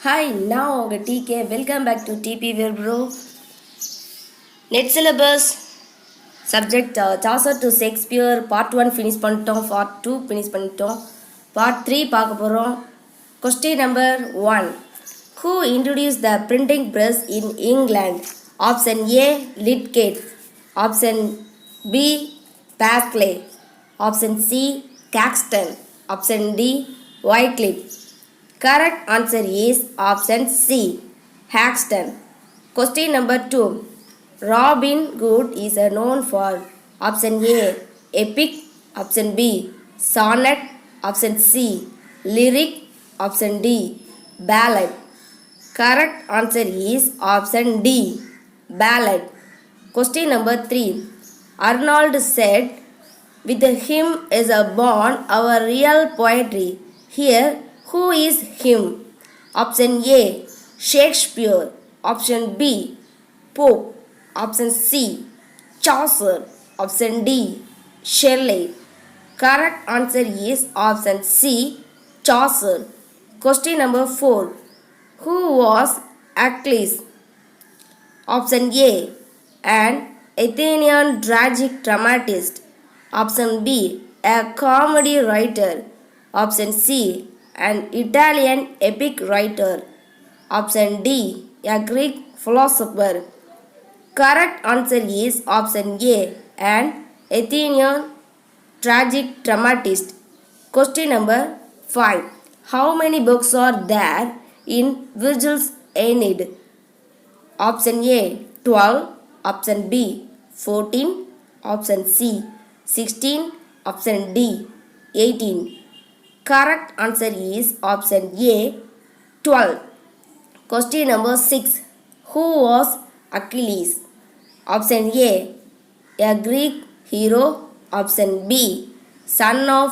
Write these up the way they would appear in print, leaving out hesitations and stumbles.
Hi, நான் உங்க TK. Welcome back to DP where bro. NET syllabus subject Chaucer to Shakespeare part 1 finish பண்ணிட்டோம், part 2 finish பண்ணிட்டோம், part 3 பார்க்க போகிறோம். Question number 1. Who introduced the printing press in England? Option A. Lidgate. Option B. Pascal. Option C. Caxton. Option D. Wycliffe. Correct answer is option C. Caxton. Question number 2. Robin Hood is known for option A. Epic. Option B. Sonnet. Option C. Lyric. Option D. Ballad. Correct answer is option D. Ballad. Question number 3. Arnold said, with him is a born our real poetry. Here, who is him? Option A. Shakespeare. Option B. Pope. Option C. Chaucer. Option D. Shelley. Correct answer is option C. Chaucer. Question number 4. Who was Achilles? Option A. An Athenian tragic dramatist. Option B. A comedy writer. Option C. An Italian epic writer. Option D. A Greek philosopher. Correct answer is option A. An Athenian tragic dramatist. Question number 5. How many books are there in Virgil's Aeneid? Option A. 12. Option B. 14. Option C. 16. Option D. 18. Correct answer is option A. 12. Question number 6. Who was Achilles? Option A. A Greek hero. Option B. Son of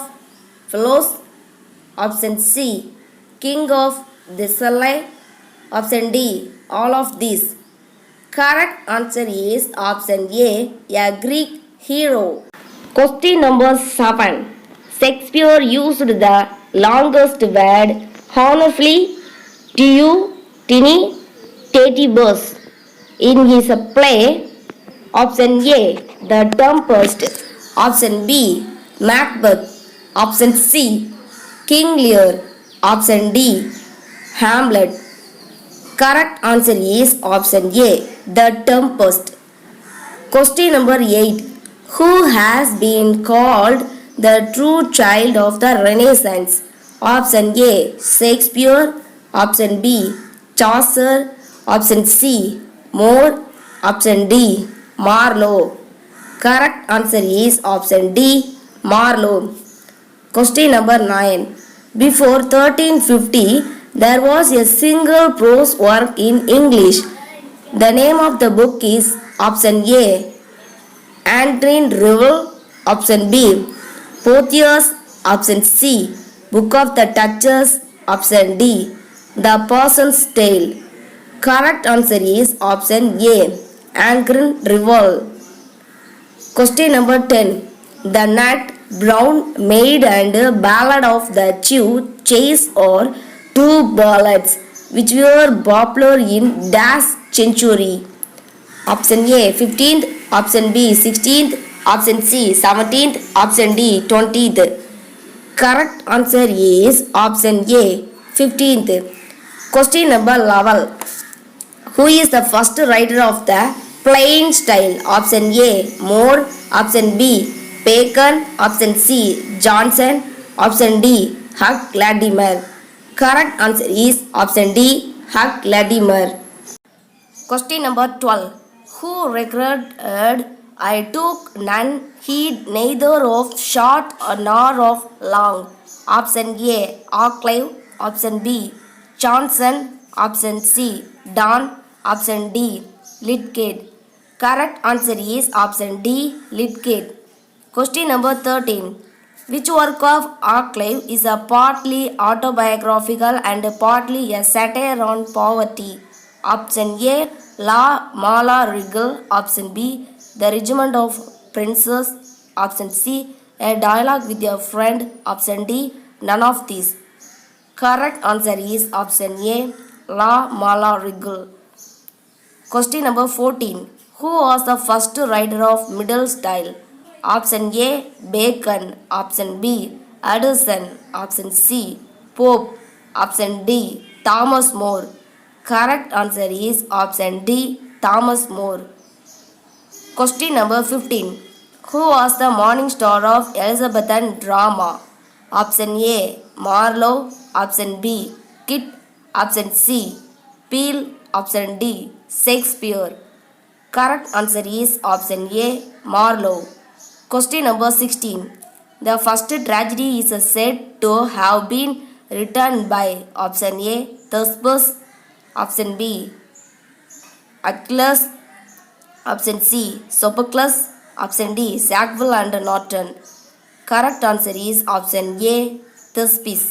Phylos. Option C. King of Thessaly. Option D. All of these. Correct answer is option A. A Greek hero. Question number 7. Shakespeare used the longest word honestly tiu tini tatibus in his play. Option A. The Tempest. Option B. Macbeth. Option C. King Lear. Option D. Hamlet. Correct answer is option A. The Tempest. Question number 8. Who has been called the true child of the Renaissance? Option A. Shakespeare. Option B. Chaucer. Option C. Moore. Option D. Marlowe. Correct answer is option D. Marlowe. Question number 9. Before 1350, there was a single prose work in English. The name of the book is option A. Antrine Rivel. Option B. Portheous. Option C. Book of the Duchess. Option D. The Parson's Tale. Correct answer is option A. Antrine Rivel. Question number 10. The Nut Brown Maid and Ballad of the Chief Chase are two ballads which were popular in dash century. Option A 15th, option B 16th, option C 17th, option D 20th. Correct answer is option A 15th. Question number 11. Who is the first writer of the plain style? Option A Moore. Option B Bacon. Option C Johnson. Option D Huck Latimer. Correct answer is option D Huck Latimer. Question number 12. Who regretted I took none heed neither of short nor of long? Option A Arclay. Option B Johnson. Option C Don. Option D Lidgate. Correct answer is option D Lidgate. Question number 13. Which work of Arclay is a partly autobiographical and partly a satire on poverty? Option A. La Mala Regal. Option B. The Regiment of Princes. Option C. A dialogue with your friend. Option D. None of these. Correct answer is option A. La Mala Riggle. Question number 14. Who was the first writer of middle style? Option A. Bacon. Option B. Addison. Option C. Pope. Option D. Thomas More. Correct answer is option D. Thomas More. Question number 15. Who was the morning star of Elizabethan drama? Option A. Marlowe. Option B. Kit. Option C. Peel. Option D. Shakespeare. Correct answer is option A. Marlowe. Question number 16. The first tragedy is said to have been written by option A. Thespis. Option B. Achilles. Option C. Sophocles. Option D. Sackville and Norton. Correct answer is option A. Thespis.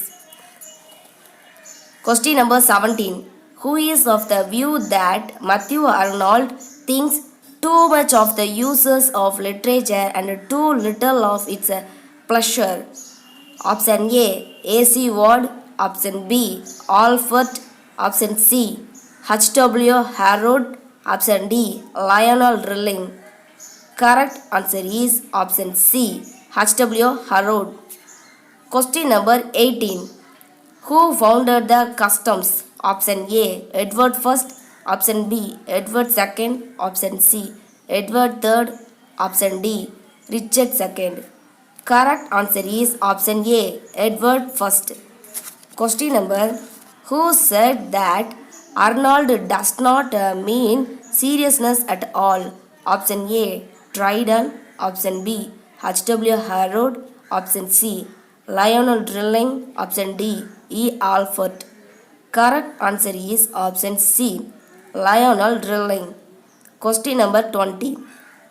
Question number 17. Who is of the view that Matthew Arnold thinks too much of the uses of literature and too little of its pleasure? Option A. A.C. Ward. Option B. Alford. Option C. H.W. Harrod. Option D. Lionel Rilling. Correct answer is option C. H.W. Harrod. Question number 18. Who founded the customs? Option A. Edward I. Option B. Edward II. Option C. Edward III. Option D. Richard II. Correct answer is option A. Edward I. Question number. Who said that Arnold does not mean seriousness at all? Option A. Dryden. Option B. H.W. Harrod. Option C. Lionel Rilling. Option D. E. Alford. Correct answer is option C. Lionel Rilling. Question number 20.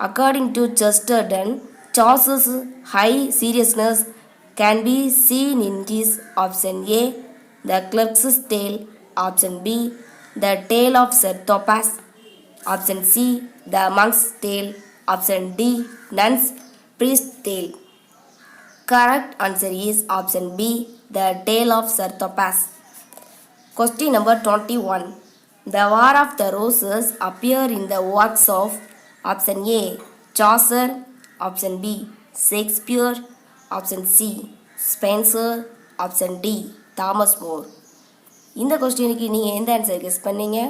According to Chesterton, Chaucer's high seriousness can be seen in his option A. The Clerk's Tale. Option B. The Tale of Sir Thopas. Option C. The Monk's Tale. Option D. Nun's Priest's Tale. Correct answer is option B. The Tale of Sir Thopas. Question number 21. The War of the Roses appear in the works of option A. Chaucer. Option B. Shakespeare. Option C. Spenser. Option D. Thomas More. இந்த கொஸ்டினுக்கு நீங்கள் எந்த answer guess பண்ணீங்க?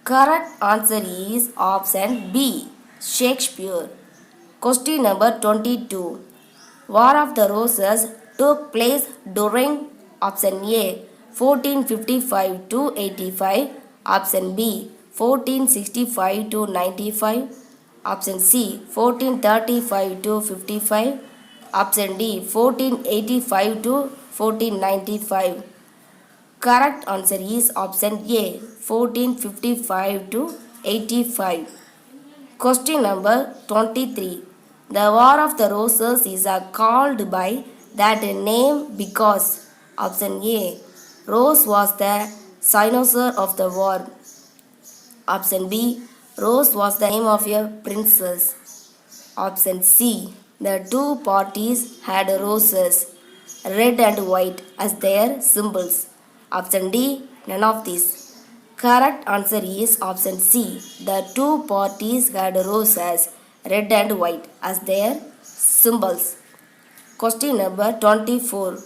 Correct answer is option B. Shakespeare. Question number 22. War of the Roses took place during option A. 1455 to 85. Option B. 1465 to 95. Option C. 1435 to 55. Option D. 1485 to 1495. Correct answer is option A. 1455 to 85. Question number 23. The War of the Roses is called by that name because option A. Rose was the cynosure of the war. Option B. Rose was the name of a princess. Option C. The two parties had roses, red and white, as their symbols. Option D. None of these. Correct answer is option C. The two parties had roses, red and white, as their symbols. Question number 24.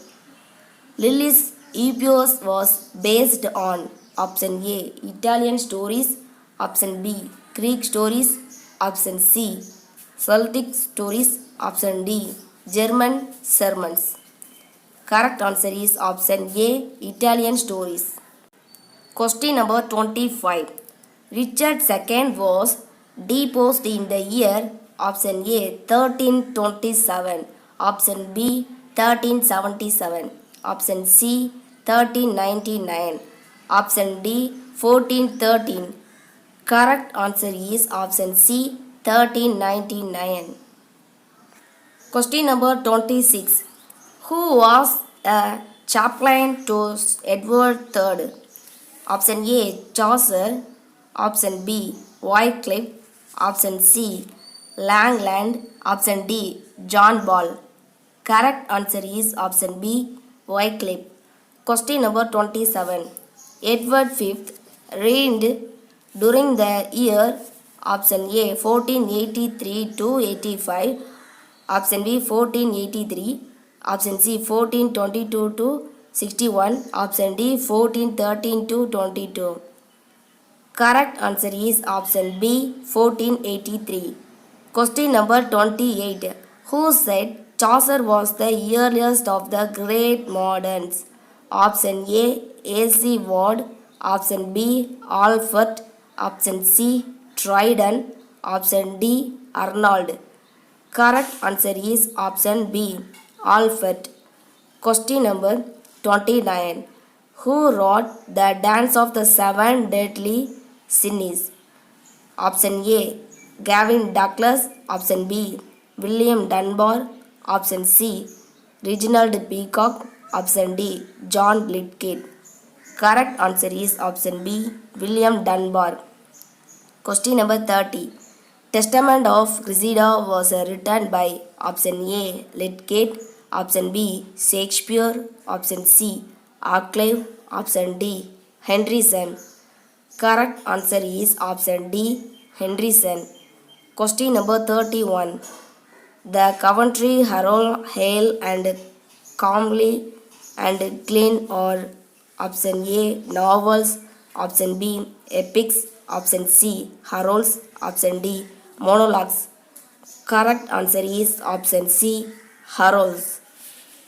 Lilius Epios was based on option A. Italian stories. Option B. Greek stories. Option C. Celtic stories. Option D. German sermons. Correct answer is option A. Italian stories. Question number 25. Richard II was deposed in the year option A. 1327. Option B. 1377. Option C. 1399. Option D. 1413. Correct answer is option C. 1399. Question number 26. Who was a chaplain to Edward III? Option A. Chaucer. Option B. Wycliffe. Option C. Langland. Option D. John Ball. Correct answer is option B. Wycliffe. Question number 27. Edward V reigned during the year option A 1483 to 85, option B 1483, option C 1422 to 61, option D 1413 to 22. Correct answer is option B 1483. Question number 28. Who said Chaucer was the earliest of the great moderns? Option A. A.C. Ward. Option B. Alfred. Option C. Dryden. Option D. Arnold. Correct answer is option B. Alfred. Question number 29. Who wrote the Dance of the Seven Deadly Sins? Option A. Gavin Douglas. Option B. William Dunbar. Option C. Reginald Peacock. Option D. John Lydgate. Correct answer is option B. William Dunbar. Question number 30. Testament of Cressida was written by option A. Lydgate. Option B. Shakespeare. Option C. Arclay. Option D. Henryson. Correct answer is option D. Henryson. Question number 31. The Coventry Herald, Hale and Calmly and Glen are option A. novels, option B. epics, option C. heralds, option D. monologues. Correct answer is option C. heralds.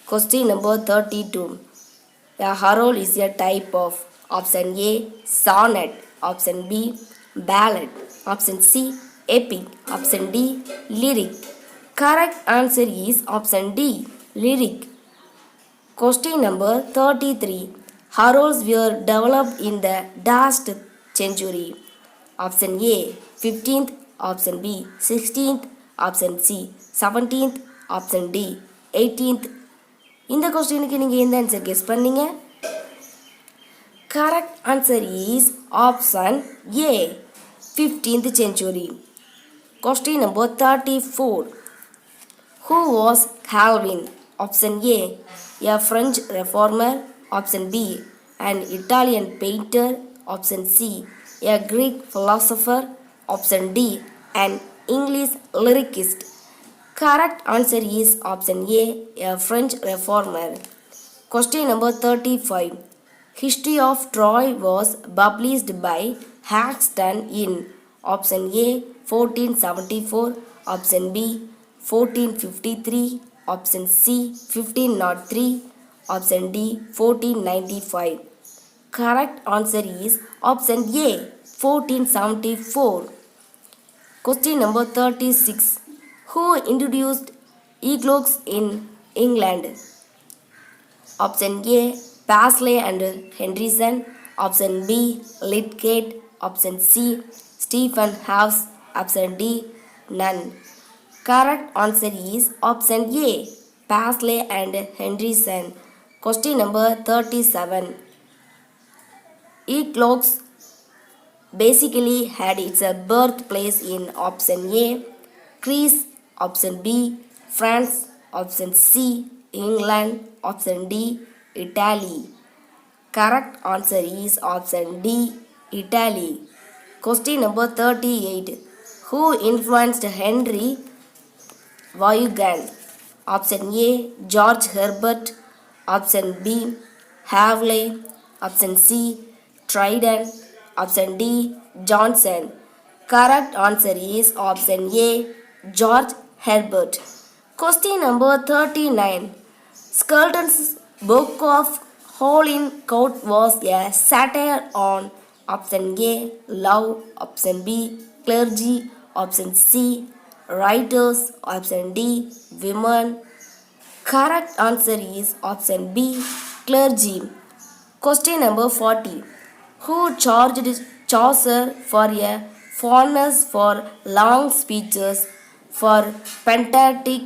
Question number 32. A herald is a type of option A. sonnet, option B. ballad, option C. epic, option D. lyric. Correct answer is option D. lyric. Question number 33. Heralds were developed in the last century. Option A. 15th, option B. 16th, option C. 17th, option D. 18th. இந்த கொஸ்டினுக்கு நீங்கள் எந்த answer guess பண்ணீங்க? Correct answer is option A. 15th century. Question number 34. Who was Calvin? Option A. A French reformer. Option B. An Italian painter. Option C. A Greek philosopher. Option D. An English lyricist. Correct answer is option A. A French reformer. Question number 35. History of Troy was published by Haxton in option A. 1474. Option B. 1453, option C 1503, option D 1495. Correct answer is option A 1474. Question number 36. Who introduced eagles in England? Option A. Pasley and Henryson. Option B. Lydgate. Option C. Stephen House. Option D. None. Correct answer is option A. Pasley and Henryson. Question number 37. Eagles basically had its birthplace in option A. Greece. Option B. France. Option C. England. Option D. Italy. Correct answer is option D. Italy. Question number 38. Who influenced Henry Vaughan? Option A. George Herbert. Option B. Havley. Option C. Dryden. Option D. Johnson. Correct answer is option A. George Herbert. Question number 39. Skelton's Book of Hole in Court was a satire on option A. love, option B. clergy, option C. writers, option D. women. Correct answer is option B. clergy. Question number 40. Who charged Chaucer for a fondness for long speeches for pedantic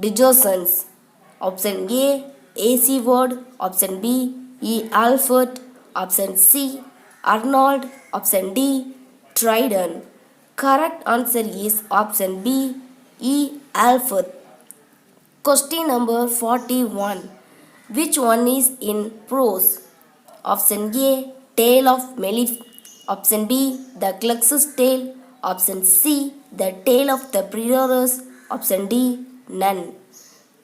discourses? Option A. A.C. Ward. Option B. E. Alfred. Option C. Arnold. Option D. Dryden. Correct answer is option B. E. Alfred. Question number 41. Which one is in prose? Option A, Tale of Melif. Option B, The Clerk's Tale. Option C, The Tale of the Prioress. Option D, none.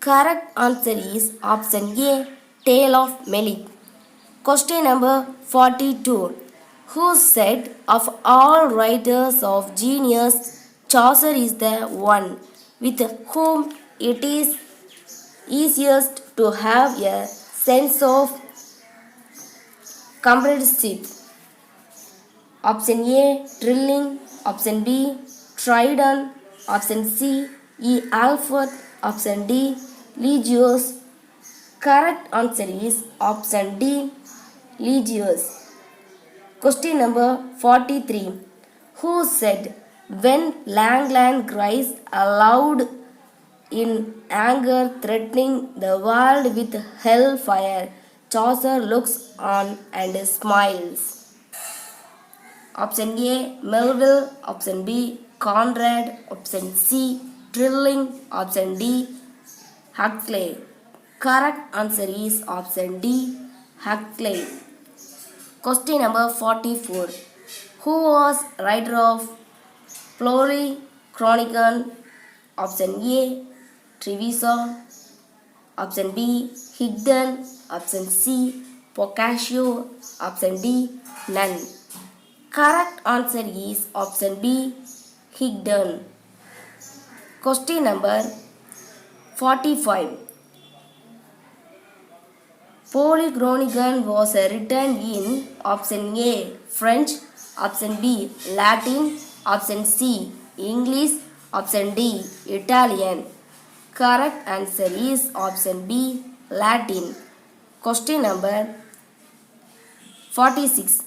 Correct answer is option A, Tale of Melif. Question number 42. Who said of all writers of genius, Chaucer is the one with whom it is easiest to have a sense of comradeship? Option A, Trilling. Option B, Dryden. Option C, E. Alford. Option D, Ligius. Correct answer is option D, Ligius. Question number 43. Who said, when Langland cries aloud in anger, threatening the world with hellfire, Chaucer looks on and smiles? Option A, Melville. Option B, Conrad. Option C, Trilling. Option D, Huxley. Correct answer is option D, Huxley. Question number 44. Who was writer of Polychronicon? Option A, Treviso. Option B, Higden. Option C, Boccaccio. Option D, none. Correct answer is option B, Higden. Question number 45. Polychronicon was written in option A, French. Option B, Latin. Option C, English. Option D, Italian. Correct answer is option B, Latin. Question number 46.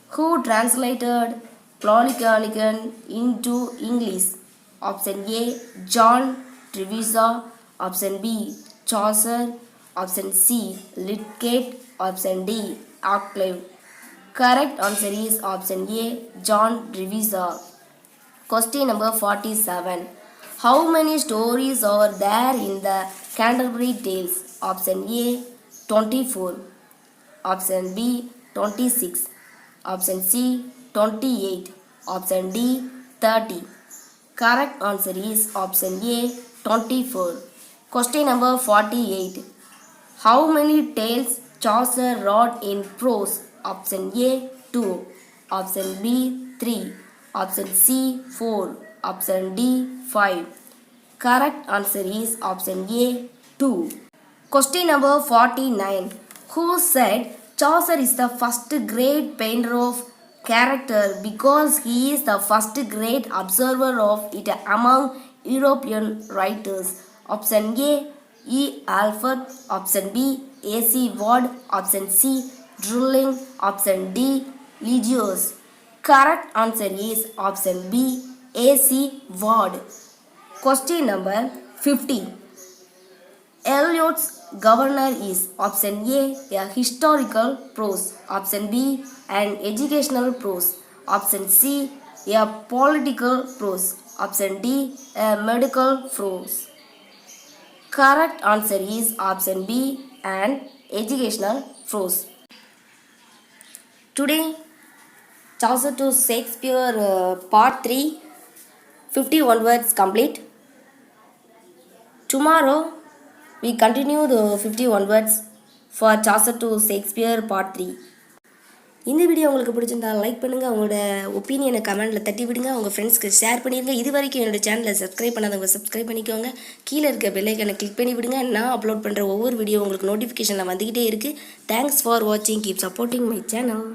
Who translated Polychronicon into English? Option A, John Treviso. Option B, Chaucer. Option C, Lydgate. Option D, Wycliffe. Correct answer is option A, John Treviso. Question number 47. How many stories are there in the Canterbury Tales? Option A, 24. Option B, 26. Option C, 28. Option D, 30. Correct answer is option A, 24. Question number 48. How many tales Chaucer wrote in prose? Option A, 2. Option B, 3. Option C, 4. Option D, 5. Correct answer is option A, 2. Question number 49. Who said Chaucer is the first great painter of character because he is the first great observer of it among European writers? Option A, E. Alford. Option B, A.C. Ward. Option C, Drilling. Option D, Ligius. Correct answer is option B, A.C. Ward. Question number 50. Eliot's governor is option A, a historical prose. Option B, an educational prose. Option C, a political prose. Option D, a medical prose. Correct answer is option B, an educational prose. Today, Chaucer to Shakespeare part 3, 51 words complete. Tomorrow, we continue the 51 words for Chaucer to Shakespeare part 3. இந்த video உங்களுக்கு பிடிச்சிருந்தா like பண்ணுங்கள், உங்களோட ஒப்பீனியனை கமெண்ட்டில் தட்டி விடுங்க, உங்கள் ஃப்ரெண்ட்ஸ்க்கு ஷேர் பண்ணிடுங்க. இது வரைக்கும் என்னோடய சேனலை சப்ஸ்கிரைப் பண்ணாதவங்க சப்ஸ்கிரைப் பண்ணிக்கோங்க. கீழே இருக்க பெல் ஐக்கனை கிளிக் பண்ணி விடுங்க. நான் அப்லோட் பண்ணுற ஒவ்வொரு வீடியோ உங்களுக்கு நோட்டிஃபிகேஷனில் வந்துக்கிட்டே இருக்குது. தேங்க்ஸ் ஃபார் வாட்சிங். Keep supporting my channel.